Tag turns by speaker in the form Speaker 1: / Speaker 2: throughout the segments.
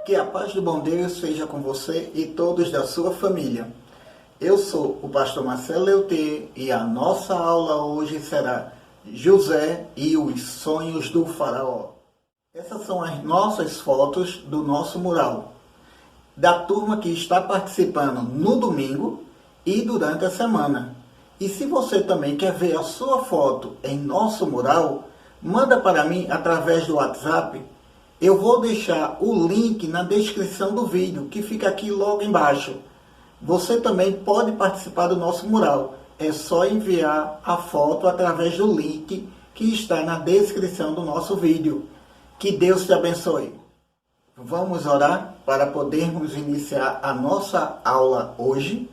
Speaker 1: Que a paz do bom Deus seja com você e todos da sua família. Eu sou o pastor Marcelo Leuté e a nossa aula hoje será José e os sonhos do faraó. Essas são as nossas fotos do nosso mural, da turma que está participando no domingo e durante a semana. E se você também quer ver a sua foto em nosso mural, manda para mim através do WhatsApp. Eu vou deixar o link na descrição do vídeo, que fica aqui logo embaixo. Você também pode participar do nosso mural. É só enviar a foto através do link que está na descrição do nosso vídeo. Que Deus te abençoe. Vamos orar para podermos iniciar a nossa aula hoje.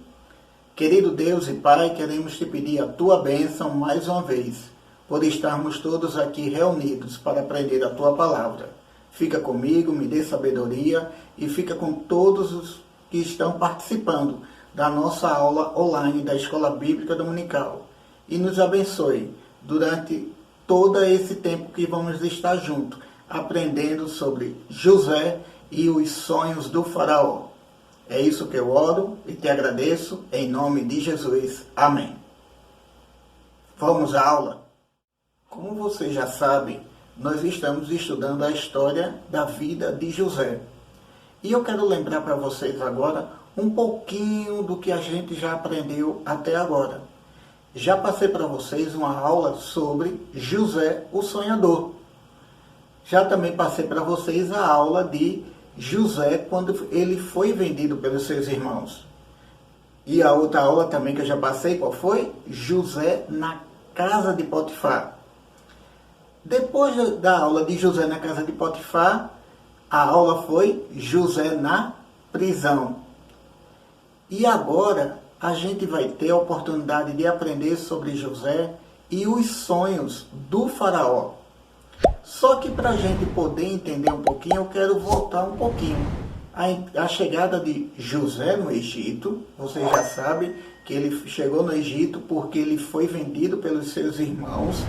Speaker 1: Querido Deus e Pai, queremos te pedir a tua bênção mais uma vez, por estarmos todos aqui reunidos para aprender a tua palavra. Fica comigo, me dê sabedoria e fica com todos os que estão participando da nossa aula online da Escola Bíblica Dominical. E nos abençoe durante todo esse tempo que vamos estar juntos, aprendendo sobre José e os sonhos do faraó. É isso que eu oro e te agradeço em nome de Jesus. Amém. Vamos à aula? Como vocês já sabem, nós estamos estudando a história da vida de José. E eu quero lembrar para vocês agora um pouquinho do que a gente já aprendeu até agora. Já passei para vocês uma aula sobre José, o sonhador. Já também passei para vocês a aula de José quando ele foi vendido pelos seus irmãos. E a outra aula também que eu já passei, qual foi? José na casa de Potifar. Depois da aula de José na casa de Potifar, a aula foi José na prisão. E agora a gente vai ter a oportunidade de aprender sobre José e os sonhos do faraó. Só que para a gente poder entender um pouquinho, eu quero voltar um pouquinho. A chegada de José no Egito, vocês já sabem que ele chegou no Egito porque ele foi vendido pelos seus irmãos,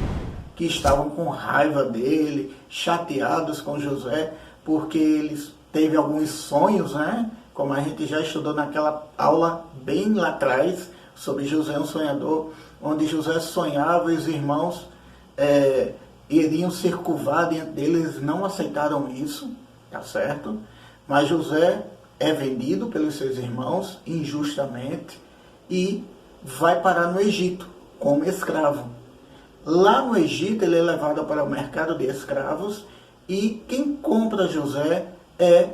Speaker 1: que estavam com raiva dele, chateados com José, porque ele teve alguns sonhos, né? Como a gente já estudou naquela aula bem lá atrás, sobre José, um sonhador, onde José sonhava e os irmãos iriam ser curvar diante deles, eles não aceitaram isso, tá certo? Mas José é vendido pelos seus irmãos injustamente e vai parar no Egito como escravo. Lá no Egito ele é levado para o mercado de escravos e quem compra José é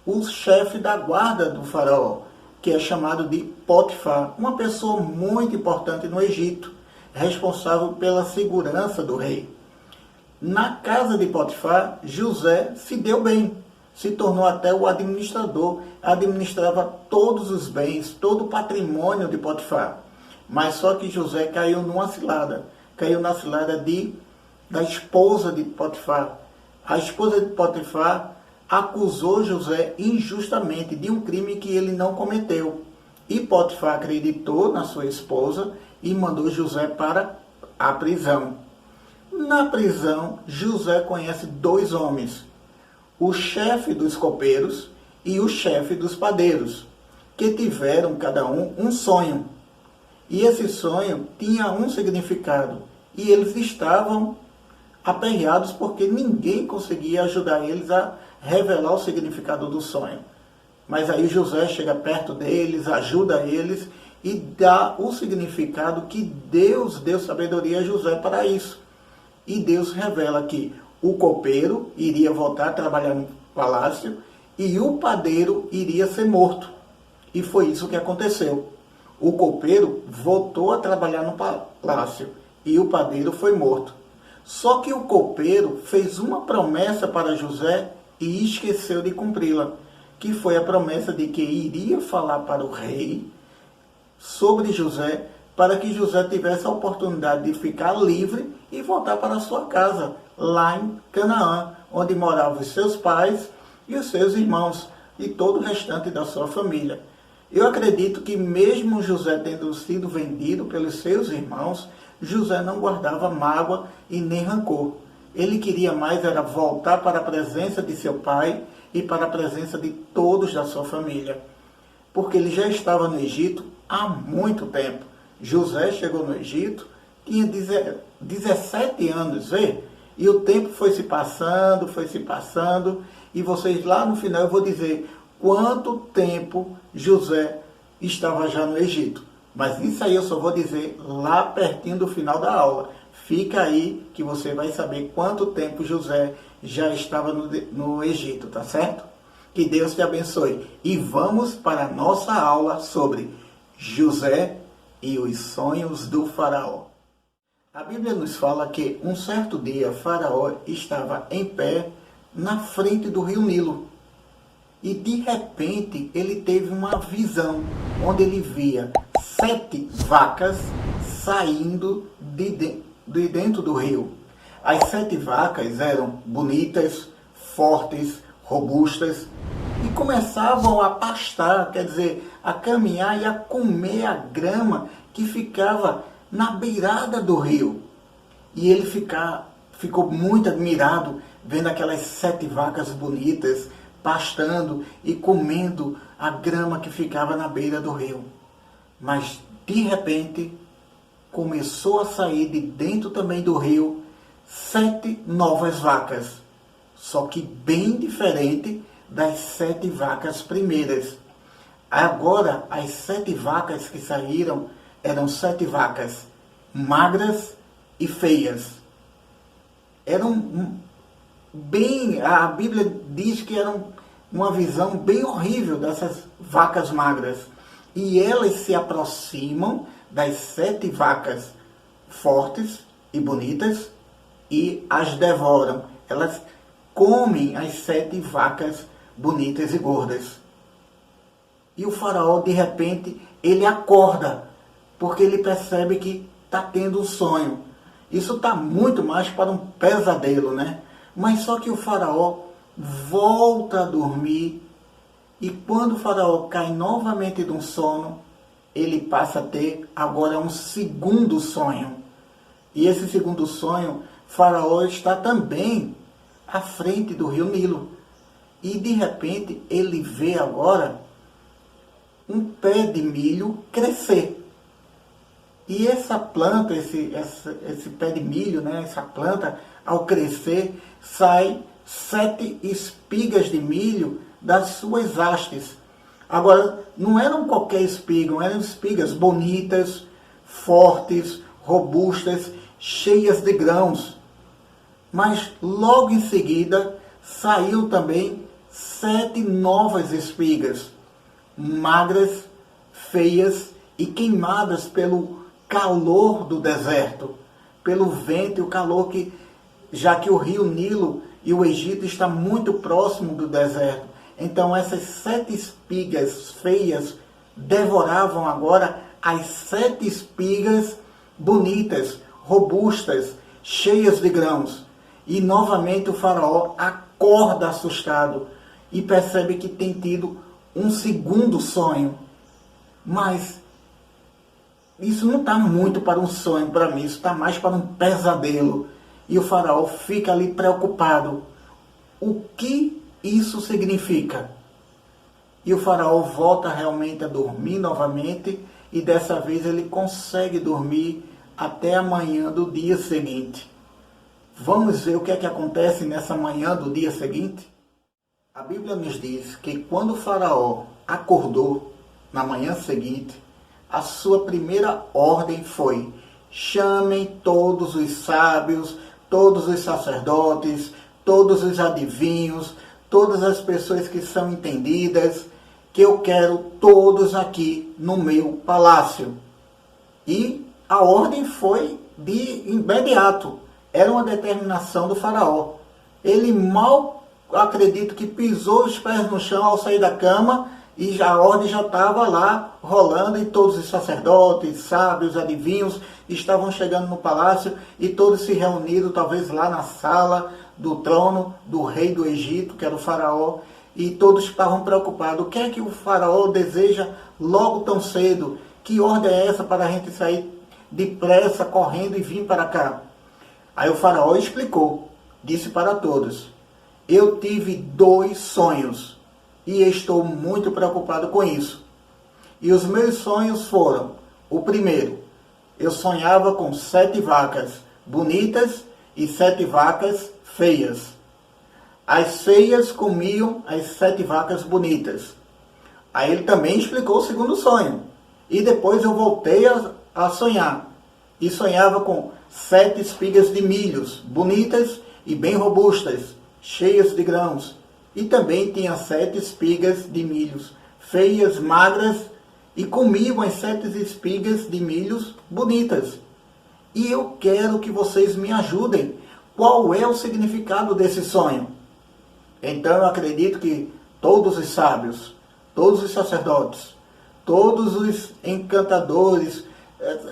Speaker 1: o chefe da guarda do faraó, que é chamado de Potifar, uma pessoa muito importante no Egito, responsável pela segurança do rei. Na casa de Potifar, José se deu bem, se tornou até o administrador, administrava todos os bens, todo o patrimônio de Potifar. Mas só que José caiu numa cilada. Caiu na cilada da esposa de Potifar. A esposa de Potifar acusou José injustamente de um crime que ele não cometeu. E Potifar acreditou na sua esposa e mandou José para a prisão. Na prisão, José conhece dois homens, o chefe dos copeiros e o chefe dos padeiros, que tiveram cada um sonho. E esse sonho tinha um significado. E eles estavam aperreados porque ninguém conseguia ajudar eles a revelar o significado do sonho. Mas aí José chega perto deles, ajuda eles e dá o significado que Deus deu sabedoria a José para isso. E Deus revela que o copeiro iria voltar a trabalhar no palácio e o padeiro iria ser morto. E foi isso que aconteceu. O copeiro voltou a trabalhar no palácio e o padeiro foi morto. Só que o copeiro fez uma promessa para José e esqueceu de cumpri-la, que foi a promessa de que iria falar para o rei sobre José, para que José tivesse a oportunidade de ficar livre e voltar para a sua casa, lá em Canaã, onde moravam os seus pais e os seus irmãos e todo o restante da sua família. Eu acredito que mesmo José tendo sido vendido pelos seus irmãos, José não guardava mágoa e nem rancor. Ele queria mais era voltar para a presença de seu pai e para a presença de todos da sua família. Porque ele já estava no Egito há muito tempo. José chegou no Egito, tinha 17 anos, vê? E o tempo foi se passando, e vocês lá no final eu vou dizer quanto tempo José estava já no Egito. Mas isso aí eu só vou dizer lá pertinho do final da aula. Fica aí que você vai saber quanto tempo José já estava no Egito, tá certo? Que Deus te abençoe. E vamos para a nossa aula sobre José e os sonhos do faraó. A Bíblia nos fala que um certo dia Faraó estava em pé na frente do rio Nilo. E de repente ele teve uma visão, onde ele via 7 vacas saindo de dentro do rio. As 7 vacas eram bonitas, fortes, robustas, e começavam a pastar, quer dizer, a caminhar e a comer a grama que ficava na beirada do rio. E ele ficou muito admirado vendo aquelas 7 vacas bonitas pastando e comendo a grama que ficava na beira do rio. Mas, de repente, começou a sair de dentro também do rio 7 novas vacas, só que bem diferente das 7 vacas primeiras. Agora, as 7 vacas que saíram eram 7 vacas magras e feias. Eram a Bíblia diz que eram uma visão bem horrível dessas vacas magras. E elas se aproximam das 7 vacas fortes e bonitas e as devoram. Elas comem as 7 vacas bonitas e gordas. E o faraó, de repente, ele acorda, porque ele percebe que está tendo um sonho. Isso está muito mais para um pesadelo, né? Mas só que o faraó volta a dormir, e quando o faraó cai novamente de um sono, ele passa a ter agora um segundo sonho. E esse segundo sonho, faraó está também à frente do rio Nilo. E de repente ele vê agora um pé de milho crescer. E essa planta, esse pé de milho, né, essa planta, ao crescer, sai 7 espigas de milho das suas hastes. Agora, não eram qualquer espiga, eram espigas bonitas, fortes, robustas, cheias de grãos. Mas logo em seguida saiu também 7 novas espigas, magras, feias e queimadas pelo calor do deserto, pelo vento e o calor já que o rio Nilo e o Egito está muito próximo do deserto. Então essas 7 espigas feias devoravam agora as 7 espigas bonitas, robustas, cheias de grãos. E novamente o faraó acorda assustado e percebe que tem tido um segundo sonho. Mas isso não está muito para um sonho para mim, isso está mais para um pesadelo. E o faraó fica ali preocupado. O que isso significa? E o faraó volta realmente a dormir novamente, e dessa vez ele consegue dormir até a manhã do dia seguinte. Vamos ver o que é que acontece nessa manhã do dia seguinte? A Bíblia nos diz que quando o faraó acordou na manhã seguinte, a sua primeira ordem foi: chamem todos os sábios, todos os sacerdotes, todos os adivinhos, todas as pessoas que são entendidas, que eu quero todos aqui no meu palácio. E a ordem foi de imediato. Era uma determinação do faraó. Ele mal, acredito que pisou os pés no chão ao sair da cama, e a ordem já estava lá rolando, e todos os sacerdotes, sábios, adivinhos estavam chegando no palácio, e todos se reuniram, talvez lá na sala do trono do rei do Egito, que era o faraó, e todos estavam preocupados. O que é que o faraó deseja logo tão cedo? Que ordem é essa para a gente sair depressa, correndo e vir para cá? Aí o faraó explicou, disse para todos: eu tive 2 sonhos e estou muito preocupado com isso. E os meus sonhos foram: o primeiro, eu sonhava com 7 vacas bonitas e 7 vacas feias. As feias comiam as 7 vacas bonitas. Aí ele também explicou o segundo sonho. E depois eu voltei a sonhar. E sonhava com 7 espigas de milhos, bonitas e bem robustas, cheias de grãos. E também tinha 7 espigas de milhos, feias, magras, e comiam as 7 espigas de milhos bonitas. E eu quero que vocês me ajudem. Qual é o significado desse sonho? Então eu acredito que todos os sábios, todos os sacerdotes, todos os encantadores,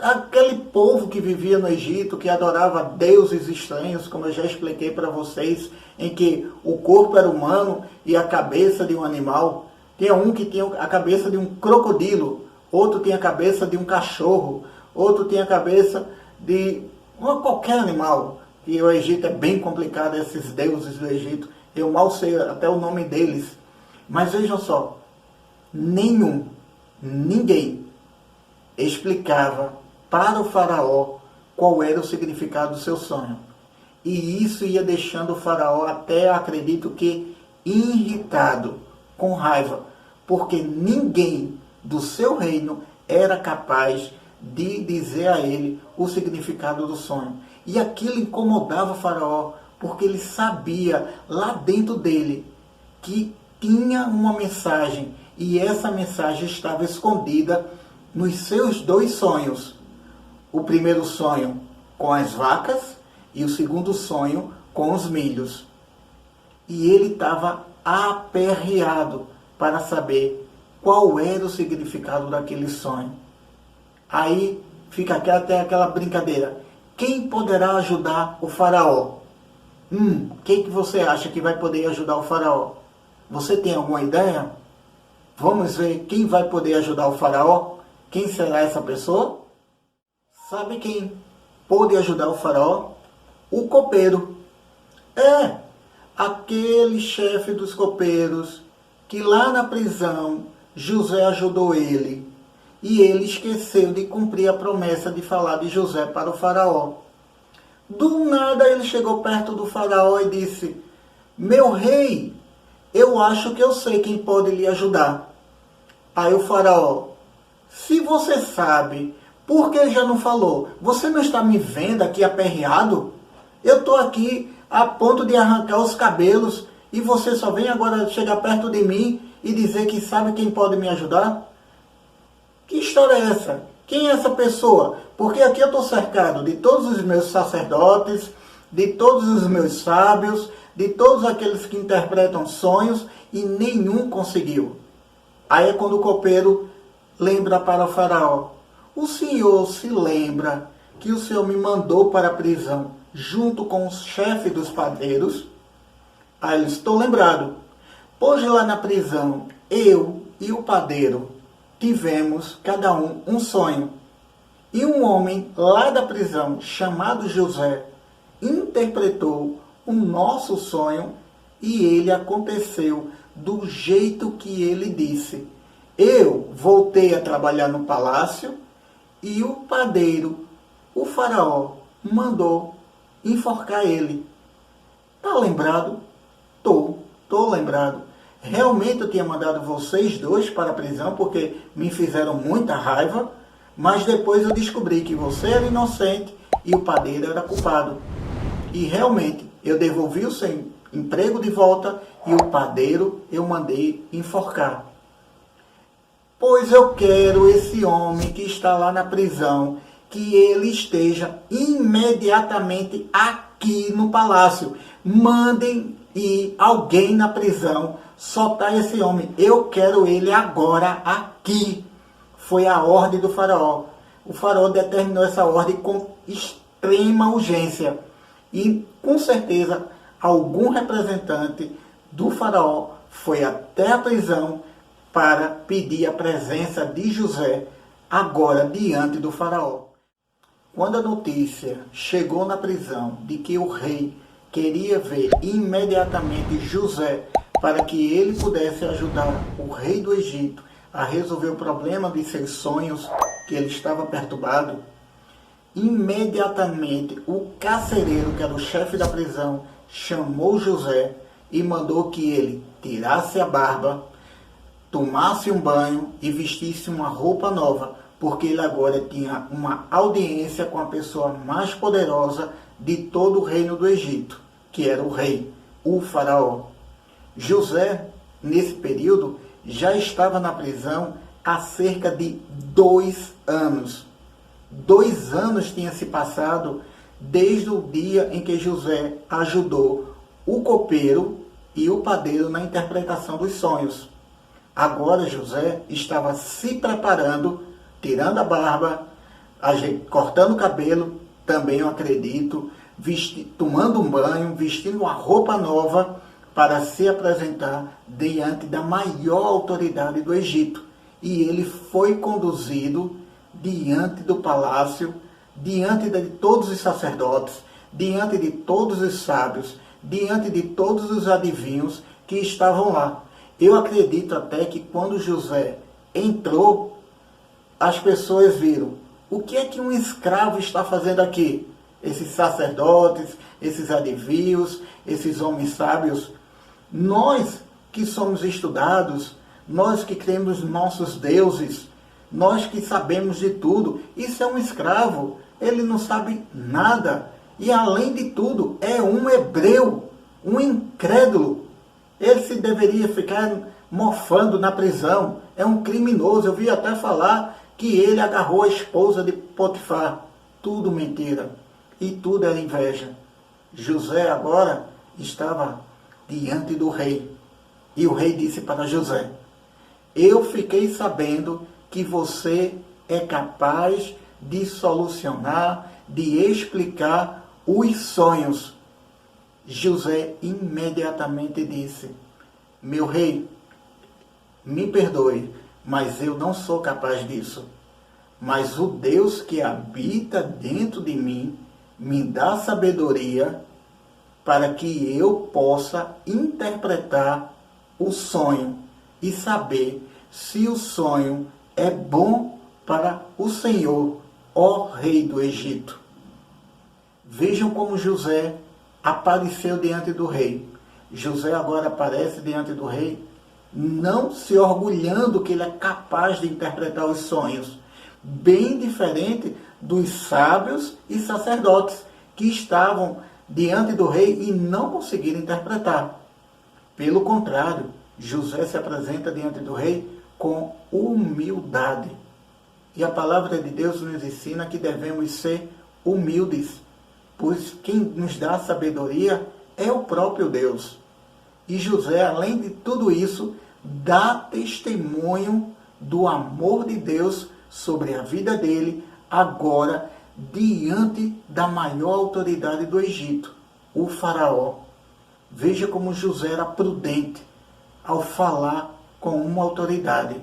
Speaker 1: aquele povo que vivia no Egito, que adorava deuses estranhos, como eu já expliquei para vocês, em que o corpo era humano e a cabeça de um animal. Tinha um que tinha a cabeça de um crocodilo, outro tinha a cabeça de um cachorro, outro tinha a cabeça de qualquer animal. E o Egito é bem complicado, esses deuses do Egito. Eu mal sei até o nome deles. Mas vejam só, ninguém explicava para o faraó qual era o significado do seu sonho. E isso ia deixando o faraó até, acredito que, irritado, com raiva, porque ninguém do seu reino era capaz de dizer a ele o significado do sonho. E aquilo incomodava o faraó, porque ele sabia lá dentro dele que tinha uma mensagem, e essa mensagem estava escondida nos seus 2 sonhos. O primeiro sonho com as vacas e o segundo sonho com os milhos. E ele estava aperreado para saber qual era o significado daquele sonho. Aí fica até aquela brincadeira. Quem poderá ajudar o faraó? Quem que você acha que vai poder ajudar o faraó? Você tem alguma ideia? Vamos ver quem vai poder ajudar o faraó? Quem será essa pessoa? Sabe quem pôde ajudar o faraó? O copeiro. Aquele chefe dos copeiros que lá na prisão José ajudou ele. E ele esqueceu de cumprir a promessa de falar de José para o faraó. Do nada ele chegou perto do faraó e disse: meu rei, eu acho que eu sei quem pode lhe ajudar. Aí o faraó: se você sabe, por que já não falou? Você não está me vendo aqui aperreado? Eu estou aqui a ponto de arrancar os cabelos e você só vem agora chegar perto de mim e dizer que sabe quem pode me ajudar? Que história é essa? Quem é essa pessoa? Porque aqui eu estou cercado de todos os meus sacerdotes, de todos os meus sábios, de todos aqueles que interpretam sonhos e nenhum conseguiu. Aí é quando o copeiro lembra para o faraó: o senhor se lembra que o senhor me mandou para a prisão junto com o chefe dos padeiros? Aí ele: estou lembrado. Pois lá na prisão, eu e o padeiro tivemos cada um sonho. E um homem lá da prisão, chamado José, interpretou o nosso sonho e ele aconteceu do jeito que ele disse. Eu voltei a trabalhar no palácio e o padeiro, o faraó, mandou enforcar ele. Tá lembrado? Tô lembrado. Realmente eu tinha mandado vocês 2 para a prisão porque me fizeram muita raiva, mas depois eu descobri que você era inocente e o padeiro era culpado. E realmente eu devolvi o seu emprego de volta e o padeiro eu mandei enforcar. Pois eu quero esse homem que está lá na prisão, que ele esteja imediatamente aqui no palácio. Mandem ir alguém na prisão soltar esse homem. Eu quero ele agora aqui. Foi a ordem do faraó. O faraó determinou essa ordem com extrema urgência. E com certeza algum representante do faraó foi até a prisão para pedir a presença de José agora diante do faraó. Quando a notícia chegou na prisão de que o rei queria ver imediatamente José para que ele pudesse ajudar o rei do Egito a resolver o problema de seus sonhos, que ele estava perturbado. Imediatamente o carcereiro, que era o chefe da prisão, chamou José e mandou que ele tirasse a barba, tomasse um banho e vestisse uma roupa nova, porque ele agora tinha uma audiência com a pessoa mais poderosa de todo o reino do Egito, que era o rei, o faraó. José, nesse período, já estava na prisão há cerca de 2 anos. 2 anos tinha se passado desde o dia em que José ajudou o copeiro e o padeiro na interpretação dos sonhos. Agora José estava se preparando, tirando a barba, cortando o cabelo, também eu acredito, tomando um banho, vestindo uma roupa nova para se apresentar diante da maior autoridade do Egito. E ele foi conduzido diante do palácio, diante de todos os sacerdotes, diante de todos os sábios, diante de todos os adivinhos que estavam lá. Eu acredito até que quando José entrou, as pessoas viram: o que é que um escravo está fazendo aqui? Esses sacerdotes, esses adivinhos, esses homens sábios. Nós que somos estudados, nós que cremos nos nossos deuses, nós que sabemos de tudo, isso é um escravo, ele não sabe nada. E além de tudo, é um hebreu, um incrédulo. Ele se deveria ficar mofando na prisão, é um criminoso. Eu vi até falar que ele agarrou a esposa de Potifar. Tudo mentira, e tudo era inveja. José agora estava diante do rei, e o rei disse para José: eu fiquei sabendo que você é capaz de solucionar, de explicar os sonhos. José imediatamente disse: meu rei, me perdoe, mas eu não sou capaz disso. Mas o Deus que habita dentro de mim me dá sabedoria para que eu possa interpretar o sonho e saber se o sonho é bom para o Senhor, ó rei do Egito. Vejam como José apareceu diante do rei. José agora aparece diante do rei, não se orgulhando que ele é capaz de interpretar os sonhos, bem diferente dos sábios e sacerdotes que estavam diante do rei e não conseguiram interpretar. Pelo contrário, José se apresenta diante do rei com humildade. E a palavra de Deus nos ensina que devemos ser humildes, pois quem nos dá sabedoria é o próprio Deus. E José, além de tudo isso, dá testemunho do amor de Deus sobre a vida dele, agora diante da maior autoridade do Egito, o faraó. Veja como José era prudente ao falar com uma autoridade.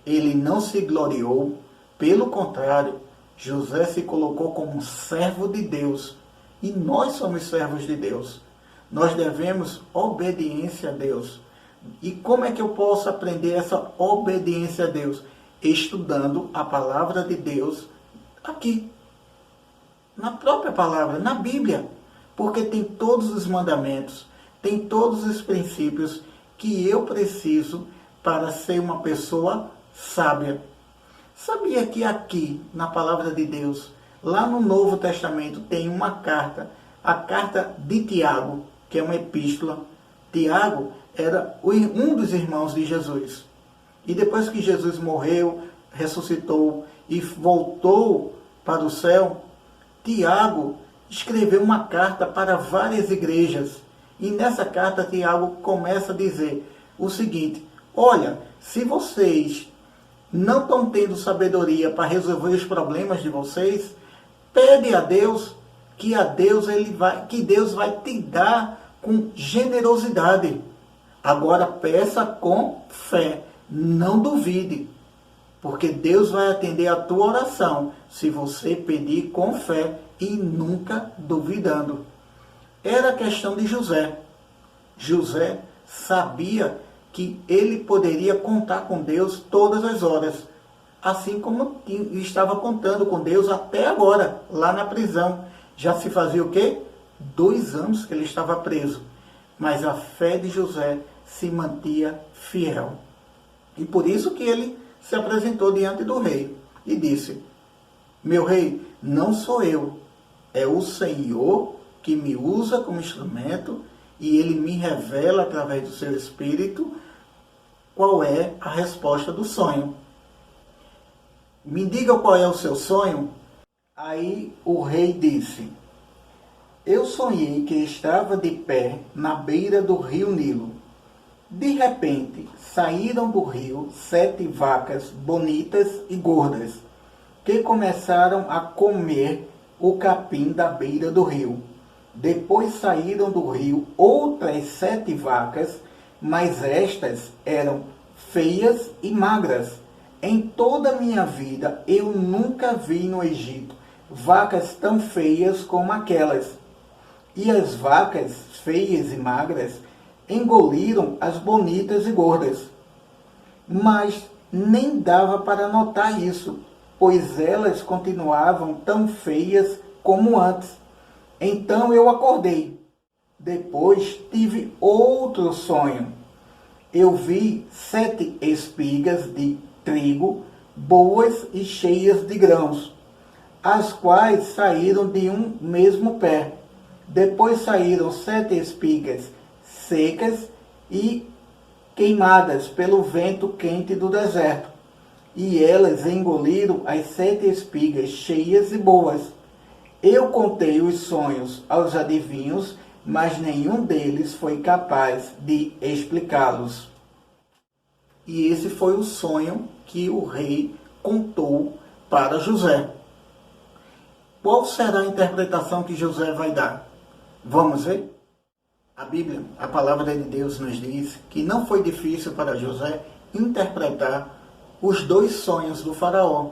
Speaker 1: Ele não se gloriou, pelo contrário, José se colocou como um servo de Deus. E nós somos servos de Deus. Nós devemos obediência a Deus. E como é que eu posso aprender essa obediência a Deus? Estudando a palavra de Deus aqui, na própria palavra, na Bíblia. Porque tem todos os mandamentos, tem todos os princípios que eu preciso para ser uma pessoa sábia. Sabia que aqui, na palavra de Deus, lá no Novo Testamento, tem uma carta, a carta de Tiago, que é uma epístola. Tiago era um dos irmãos de Jesus. E depois que Jesus morreu, ressuscitou e voltou para o céu, Tiago escreveu uma carta para várias igrejas. E nessa carta, Tiago começa a dizer o seguinte: olha, se vocês não estão tendo sabedoria para resolver os problemas de vocês, pede a Deus, que Deus vai te dar com generosidade. Agora peça com fé, não duvide, porque Deus vai atender a tua oração se você pedir com fé e nunca duvidando. era a questão de José. José sabia que ele poderia contar com Deus todas as horas, assim como estava contando com Deus até agora, lá na prisão. Já se fazia o quê? 2 anos que ele estava preso. Mas a fé de José se mantinha fiel. E por isso que ele se apresentou diante do rei e disse: meu rei, não sou eu, é o Senhor que me usa como instrumento e ele me revela através do seu espírito qual é a resposta do sonho. Me diga qual é o seu sonho. Aí o rei disse: eu sonhei que estava de pé na beira do rio Nilo. De repente, saíram do rio 7 vacas bonitas e gordas, que começaram a comer o capim da beira do rio. Depois saíram do rio outras 7 vacas, mas estas eram feias e magras. Em toda a minha vida, eu nunca vi no Egito vacas tão feias como aquelas. E as vacas feias e magras engoliram as bonitas e gordas. Mas nem dava para notar isso, pois elas continuavam tão feias como antes. Então eu acordei. Depois tive outro sonho. Eu vi 7 espigas de trigo, boas e cheias de grãos, as quais saíram de um mesmo pé. Depois saíram 7 espigas secas e queimadas pelo vento quente do deserto. E elas engoliram as 7 espigas cheias e boas. Eu contei os sonhos aos adivinhos, mas nenhum deles foi capaz de explicá-los. E esse foi o sonho que o rei contou para José. Qual será a interpretação que José vai dar? Vamos ver? A Bíblia, a palavra de Deus, nos diz que não foi difícil para José interpretar os 2 sonhos do faraó.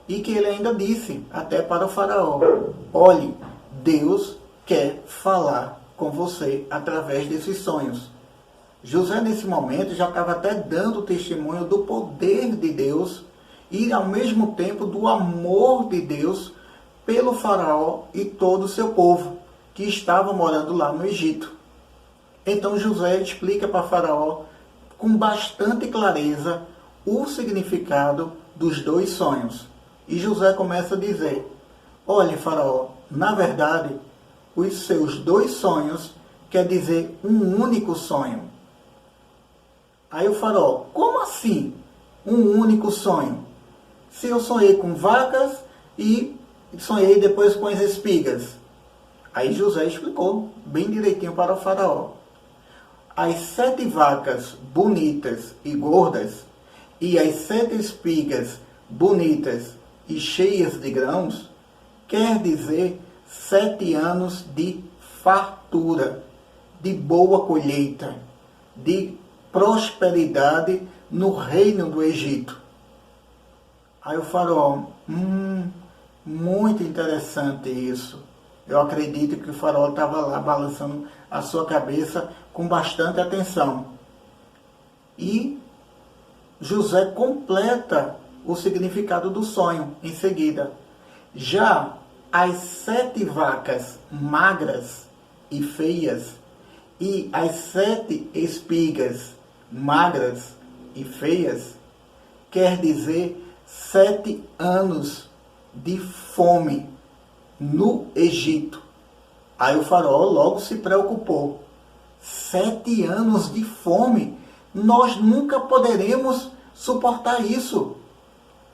Speaker 1: E que ele ainda disse até para o faraó: olhe, Deus quer falar com você através desses sonhos. José, nesse momento, já estava até dando testemunho do poder de Deus e, ao mesmo tempo, do amor de Deus pelo faraó e todo o seu povo, que estava morando lá no Egito. Então José explica para faraó, com bastante clareza, o significado dos 2 sonhos. E José começa a dizer: olhe, faraó, na verdade, os seus 2 sonhos quer dizer um único sonho. Aí o faraó: como assim um único sonho? Se eu sonhei com vacas e sonhei depois com as espigas. Aí José explicou bem direitinho para o faraó: as 7 vacas bonitas e gordas e as 7 espigas bonitas e cheias de grãos quer dizer 7 anos de fartura, de boa colheita, de prosperidade no reino do Egito. Aí o faraó: muito interessante isso. Eu acredito que o faraó estava lá balançando a sua cabeça com bastante atenção. E José completa o significado do sonho em seguida. Já as 7 vacas magras e feias e as 7 espigas magras e feias quer dizer 7 anos de fome no Egito. Aí o faraó logo se preocupou: 7 anos de fome? Nós nunca poderemos suportar isso.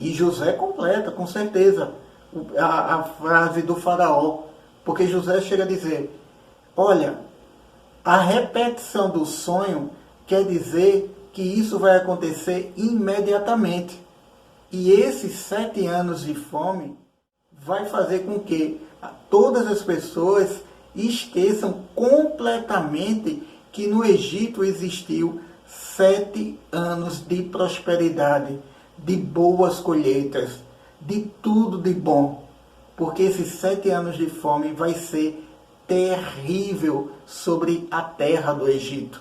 Speaker 1: E José completa, com certeza, a frase do faraó, porque José chega a dizer: olha, a repetição do sonho quer dizer que isso vai acontecer imediatamente. E esses 7 anos de fome vai fazer com que todas as pessoas esqueçam completamente que no Egito existiu 7 anos de prosperidade, de boas colheitas, de tudo de bom. Porque esses 7 anos de fome vai ser terrível sobre a terra do Egito.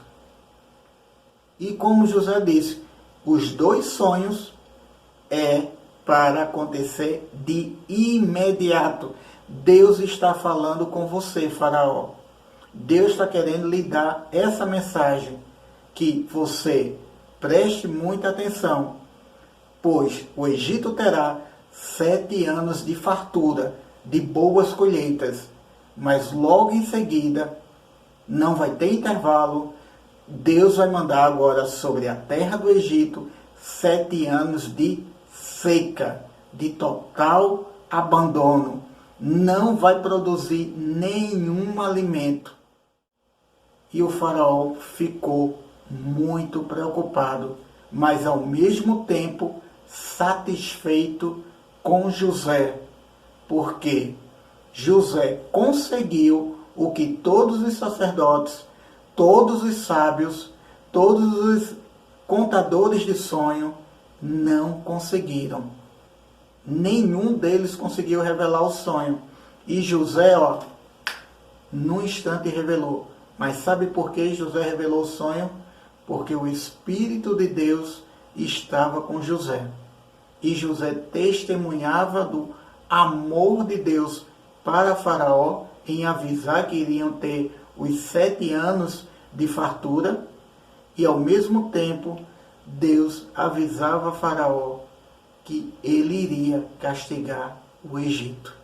Speaker 1: E como José disse, os dois sonhos é para acontecer de imediato. Deus está falando com você, Faraó. Deus está querendo lhe dar essa mensagem, que você preste muita atenção, pois o Egito terá 7 anos de fartura, de boas colheitas, mas logo em seguida, não vai ter intervalo, Deus vai mandar agora sobre a terra do Egito 7 anos de seca, de total abandono. Não vai produzir nenhum alimento. E o faraó ficou muito preocupado, mas ao mesmo tempo satisfeito com José, porque José conseguiu o que todos os sacerdotes, todos os sábios, todos os contadores de sonho não conseguiram. Nenhum deles conseguiu revelar o sonho. E José, num instante revelou. Mas sabe por que José revelou o sonho? Porque o Espírito de Deus estava com José. E José testemunhava do amor de Deus para Faraó em avisar que iriam ter os 7 anos de fartura. E ao mesmo tempo, Deus avisava Faraó que ele iria castigar o Egito.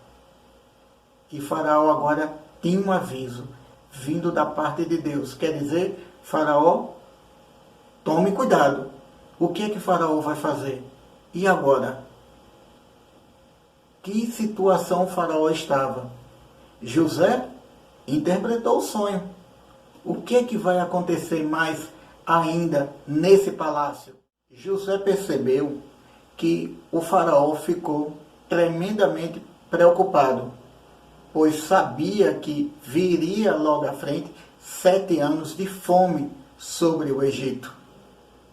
Speaker 1: E Faraó agora tinha um aviso vindo da parte de Deus. Quer dizer, Faraó, tome cuidado. O que é que Faraó vai fazer? E agora? Que situação o Faraó estava? José interpretou o sonho. O que é que vai acontecer mais ainda nesse palácio? José percebeu que o faraó ficou tremendamente preocupado, pois sabia que viria logo à frente 7 anos de fome sobre o Egito.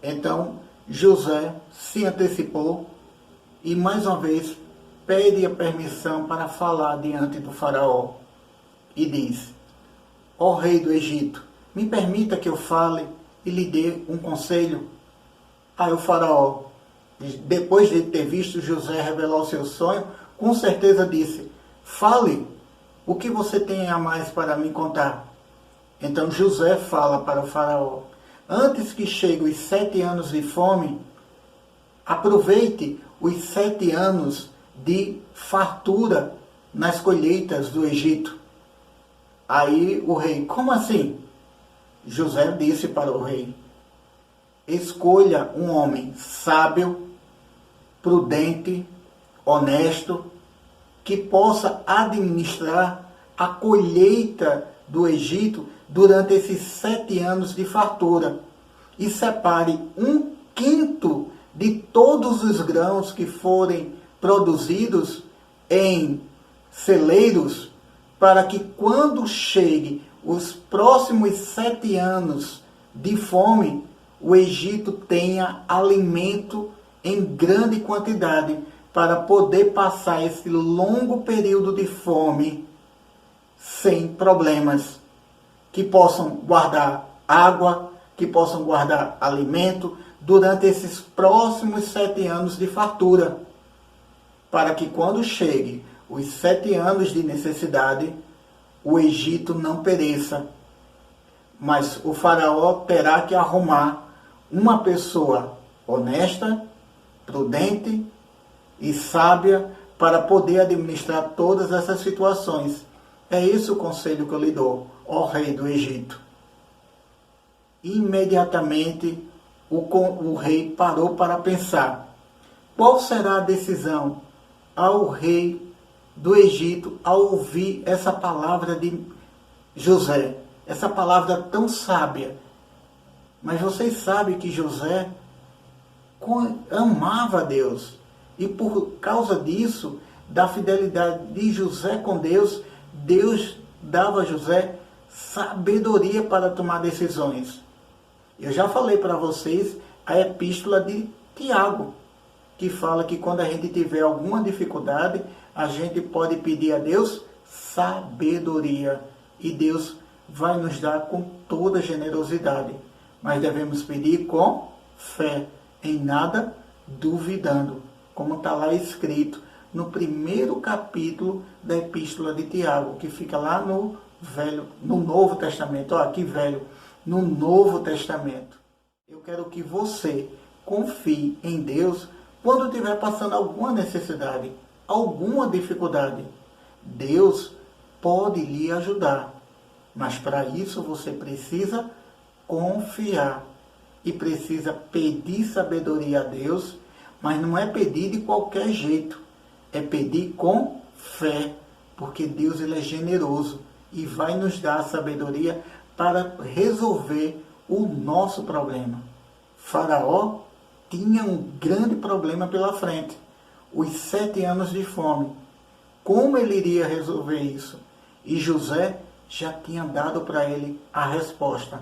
Speaker 1: Então José se antecipou e mais uma vez pede a permissão para falar diante do faraó e diz: ó rei do Egito, me permita que eu fale e lhe dê um conselho. Aí o faraó, depois de ter visto José revelar o seu sonho, com certeza disse: fale, o que você tem a mais para me contar? Então José fala para o faraó: antes que cheguem os 7 anos de fome, aproveite os 7 anos de fartura nas colheitas do Egito. Aí o rei: como assim? José disse para o rei: escolha um homem sábio, prudente, honesto, que possa administrar a colheita do Egito durante esses 7 anos de fartura, e separe 1/5 de todos os grãos que forem produzidos em celeiros, para que quando chegue os próximos 7 anos de fome, o Egito tenha alimento em grande quantidade para poder passar esse longo período de fome sem problemas, que possam guardar água, que possam guardar alimento durante esses próximos 7 anos de fartura, para que quando chegue os 7 anos de necessidade, o Egito não pereça. Mas o faraó terá que arrumar uma pessoa honesta, prudente e sábia para poder administrar todas essas situações. É esse o conselho que eu lhe dou, ó rei do Egito. Imediatamente o rei parou para pensar: qual será a decisão ao rei do Egito ao ouvir essa palavra de José, essa palavra tão sábia? Mas vocês sabem que José amava a Deus, e por causa disso, da fidelidade de José com Deus, Deus dava a José sabedoria para tomar decisões. Eu já falei para vocês a epístola de Tiago, que fala que quando a gente tiver alguma dificuldade, a gente pode pedir a Deus sabedoria e Deus vai nos dar com toda generosidade. Mas devemos pedir com fé, em nada duvidando, como está lá escrito no primeiro capítulo da Epístola de Tiago, que fica lá no Novo Testamento. Aqui velho, no Novo Testamento. Eu quero que você confie em Deus quando estiver passando alguma necessidade, alguma dificuldade. Deus pode lhe ajudar, mas para isso você precisa confiar e precisa pedir sabedoria a Deus, mas não é pedir de qualquer jeito, é pedir com fé, porque Deus ele é generoso e vai nos dar a sabedoria para resolver o nosso problema. Faraó tinha um grande problema pela frente, os 7 anos de fome. Como ele iria resolver isso? E José já tinha dado para ele a resposta.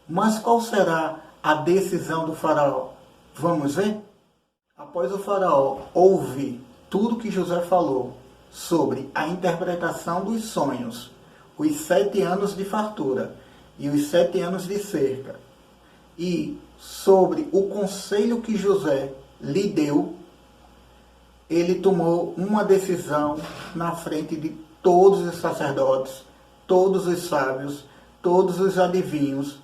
Speaker 1: Mas qual será a decisão do faraó? Vamos ver? Após o faraó ouvir tudo que José falou sobre a interpretação dos sonhos, os 7 anos de fartura e os 7 anos de seca, e sobre o conselho que José lhe deu, ele tomou uma decisão na frente de todos os sacerdotes, todos os sábios, todos os adivinhos,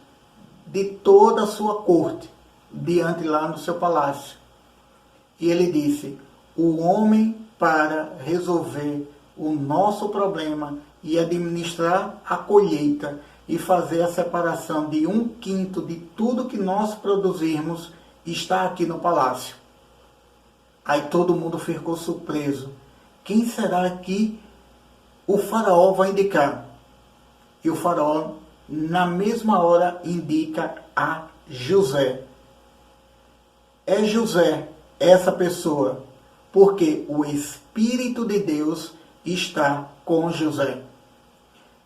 Speaker 1: de toda a sua corte, diante lá no seu palácio. E ele disse: o homem para resolver o nosso problema e administrar a colheita e fazer a separação de 1/5 de tudo que nós produzirmos está aqui no palácio. Aí todo mundo ficou surpreso. Quem será que o faraó vai indicar? E o faraó, na mesma hora, indica a José. É José essa pessoa, porque o Espírito de Deus está com José.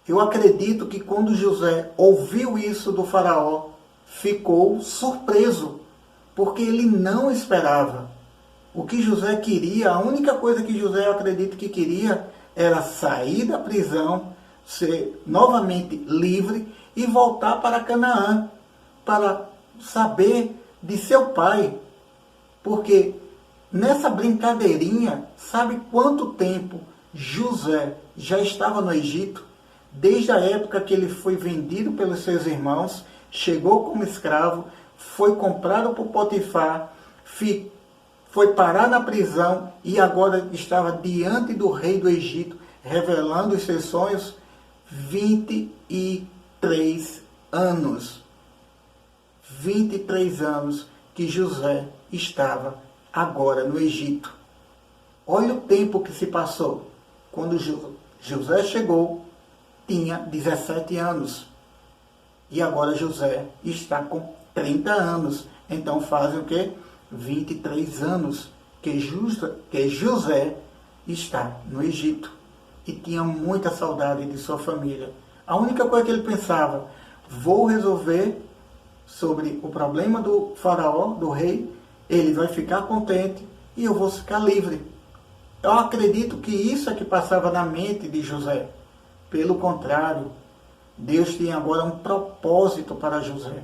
Speaker 1: Eu acredito que quando José ouviu isso do faraó, ficou surpreso, porque ele não esperava. O que José queria, a única coisa que José, eu acredito que queria, era sair da prisão, ser novamente livre e voltar para Canaã, para saber de seu pai. Porque nessa brincadeirinha, sabe quanto tempo José já estava no Egito? Desde a época que ele foi vendido pelos seus irmãos, chegou como escravo, foi comprado por Potifar, foi parar na prisão e agora estava diante do rei do Egito, revelando os seus sonhos. 23 anos. 23 anos que José estava agora no Egito. Olha o tempo que se passou. Quando José chegou, tinha 17 anos. E agora José está com 30 anos. Então fazem o quê? 23 anos que José está no Egito. E tinha muita saudade de sua família. A única coisa que ele pensava: vou resolver sobre o problema do faraó, do rei, ele vai ficar contente e eu vou ficar livre. Eu acredito que isso é que passava na mente de José. Pelo contrário, Deus tinha agora um propósito para José.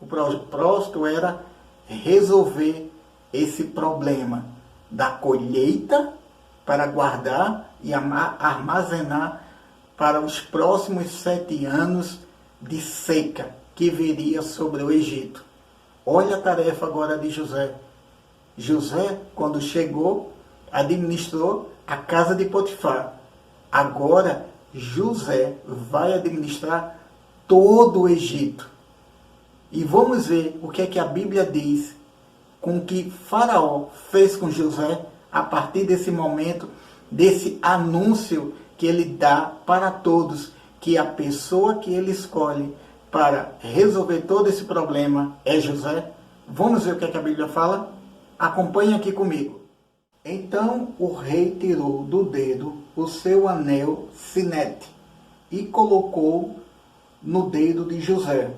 Speaker 1: O propósito era resolver esse problema da colheita para guardar e armazenar para os próximos 7 anos de seca que viria sobre o Egito. Olha a tarefa agora de José. José, quando chegou, administrou a casa de Potifar. Agora, José vai administrar todo o Egito. E vamos ver o que é que a Bíblia diz com que Faraó fez com José a partir desse momento, desse anúncio que ele dá para todos, que a pessoa que ele escolhe para resolver todo esse problema é José. Vamos ver o que é que a Bíblia fala? Acompanhe aqui comigo. Então o rei tirou do dedo o seu anel sinete e colocou no dedo de José.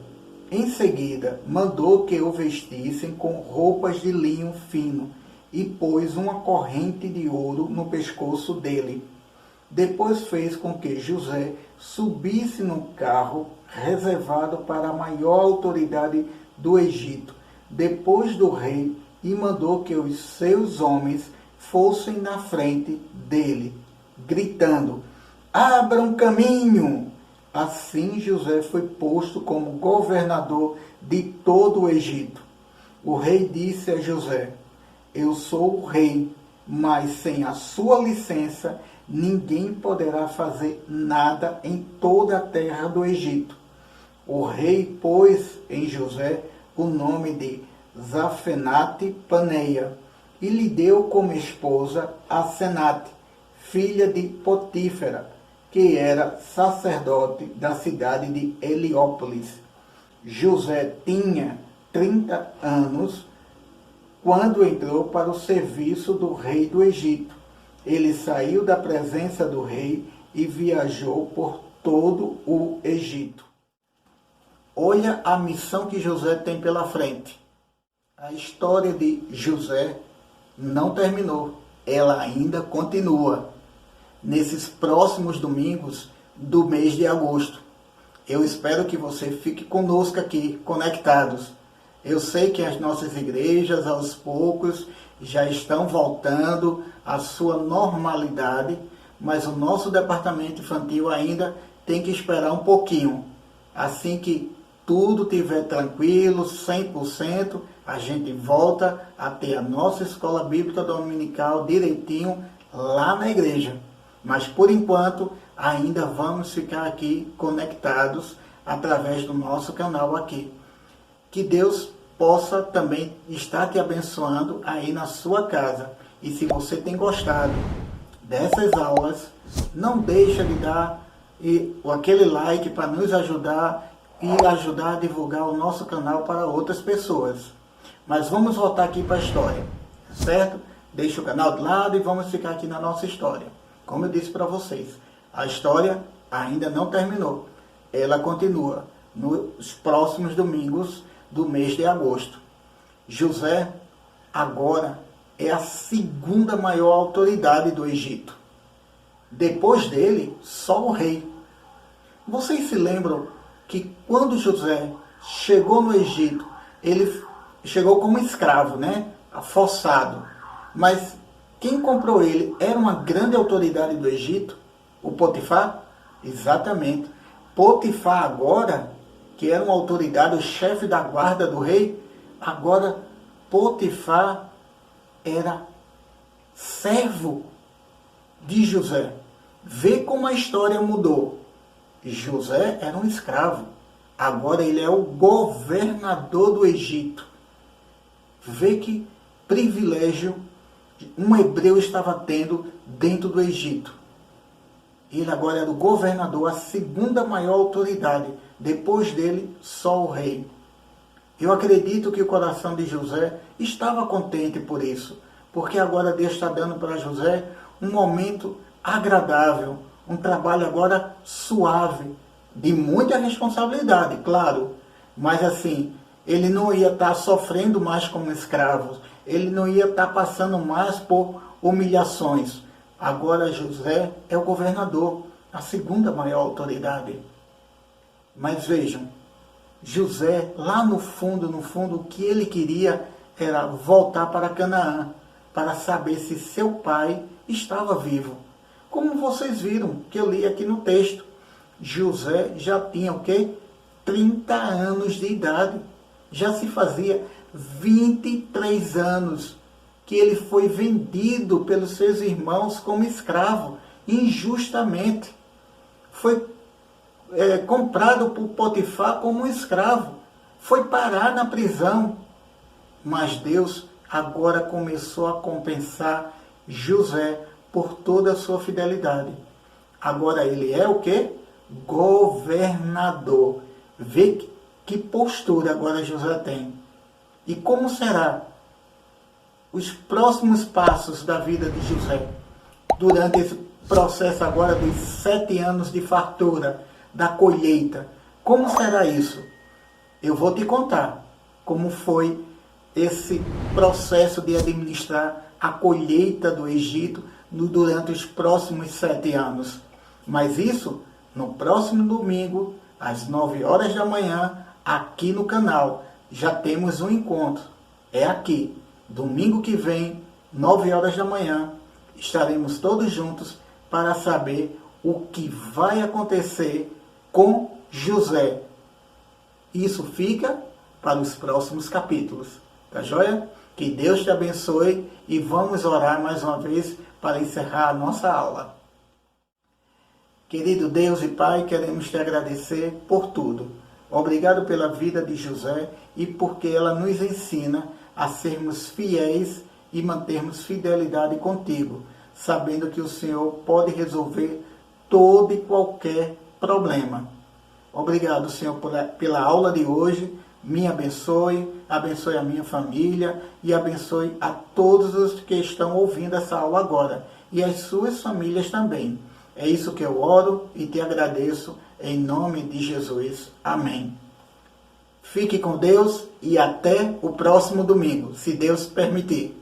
Speaker 1: Em seguida, mandou que o vestissem com roupas de linho fino e pôs uma corrente de ouro no pescoço dele. Depois fez com que José subisse num carro reservado para a maior autoridade do Egito, depois do rei, e mandou que os seus homens fossem na frente dele, gritando: abram caminho! Assim José foi posto como governador de todo o Egito. O rei disse a José: eu sou o rei, mas sem a sua licença ninguém poderá fazer nada em toda a terra do Egito. O rei pôs em José o nome de Zafenate Paneia e lhe deu como esposa Asenate, filha de Potífera, que era sacerdote da cidade de Heliópolis. José tinha 30 anos quando entrou para o serviço do rei do Egito. Ele saiu da presença do rei e viajou por todo o Egito. Olha a missão que José tem pela frente. A história de José não terminou, ela ainda continua. Nesses próximos domingos do mês de agosto. Eu espero que você fique conosco aqui, conectados. Eu sei que as nossas igrejas, aos poucos, já estão voltando à sua normalidade, mas o nosso departamento infantil ainda tem que esperar um pouquinho. Assim que tudo estiver tranquilo, 100%, a gente volta a ter a nossa escola bíblica dominical direitinho lá na igreja. Mas por enquanto ainda vamos ficar aqui conectados através do nosso canal aqui. Que Deus possa também estar te abençoando aí na sua casa. E se você tem gostado dessas aulas, não deixa de dar aquele like para nos ajudar e ajudar a divulgar o nosso canal para outras pessoas. Mas vamos voltar aqui para a história, certo? Deixa o canal de lado e vamos ficar aqui na nossa história. Como eu disse para vocês, a história ainda não terminou. Ela continua nos próximos domingos do mês de agosto. José agora é a segunda maior autoridade do Egito. Depois dele, só o rei. Vocês se lembram que quando José chegou no Egito, ele chegou como escravo, né? Forçado. Mas quem comprou ele era uma grande autoridade do Egito, o Potifar? Exatamente. Potifar agora, que era uma autoridade, o chefe da guarda do rei, agora Potifar era servo de José. Vê como a história mudou. José era um escravo. Agora ele é o governador do Egito. Vê que privilégio um hebreu estava tendo dentro do Egito. Ele agora era o governador, a segunda maior autoridade. Depois dele, só o rei. Eu acredito que o coração de José estava contente por isso, porque agora Deus está dando para José um momento agradável, um trabalho agora suave, de muita responsabilidade, claro, mas assim, ele não ia estar sofrendo mais como escravo, ele não ia estar passando mais por humilhações. Agora José é o governador, a segunda maior autoridade. Mas vejam, José, lá no fundo, o que ele queria era voltar para Canaã, para saber se seu pai estava vivo. Como vocês viram, que eu li aqui no texto, José já tinha o quê? 30 anos de idade. Já se fazia 23 anos que ele foi vendido pelos seus irmãos como escravo, injustamente. Foi comprado por Potifar como um escravo. Foi parar na prisão. Mas Deus agora começou a compensar José por toda a sua fidelidade. Agora ele é o quê? Governador. Vê que postura agora José tem. E como será os próximos passos da vida de José durante esse processo agora dos 7 anos de fartura, da colheita? Como será isso? Eu vou te contar como foi esse processo de administrar a colheita do Egito durante os próximos 7 anos. Mas isso no próximo domingo, às 9 horas da manhã, aqui no canal. Já temos um encontro. É aqui. Domingo que vem, 9 horas da manhã, estaremos todos juntos para saber o que vai acontecer com José. Isso fica para os próximos capítulos. Tá joia? Que Deus te abençoe e vamos orar mais uma vez para encerrar a nossa aula. Querido Deus e Pai, queremos te agradecer por tudo. Obrigado pela vida de José e porque ela nos ensina a sermos fiéis e mantermos fidelidade contigo, sabendo que o Senhor pode resolver todo e qualquer problema. Obrigado, Senhor, pela aula de hoje. Me abençoe, abençoe a minha família e abençoe a todos os que estão ouvindo essa aula agora e as suas famílias também. É isso que eu oro e te agradeço em nome de Jesus. Amém. Fique com Deus e até o próximo domingo, se Deus permitir.